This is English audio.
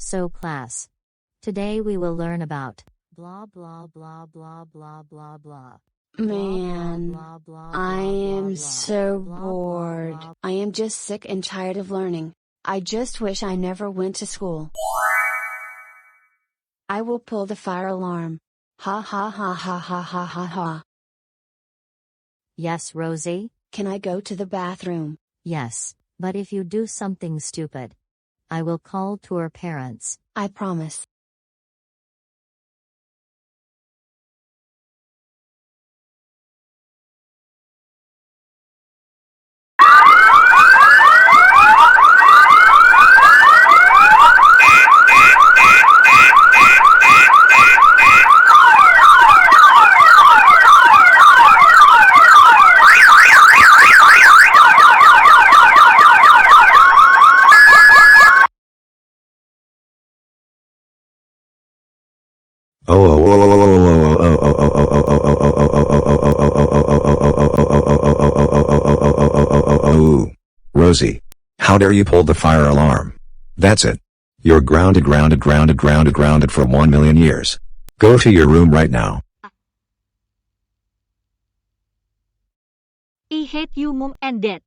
So class. Today we will learn about blah blah blah blah blah blah blah. Man, Blah, blah, I blah, blah, am blah. so Blah, blah, bored. blah. I am just sick and tired of learning. I just wish I never went to school. I will pull the fire alarm. Ha ha ha ha ha ha ha ha. Yes, Rosie? Can I go to the bathroom? Yes, but if you do something stupid, I will call to our parents. I promise. Rosie. How dare you pull the fire alarm? That's it. You're grounded for 1,000,000 years. Go to your room right now. I hate you, Mom and Dad.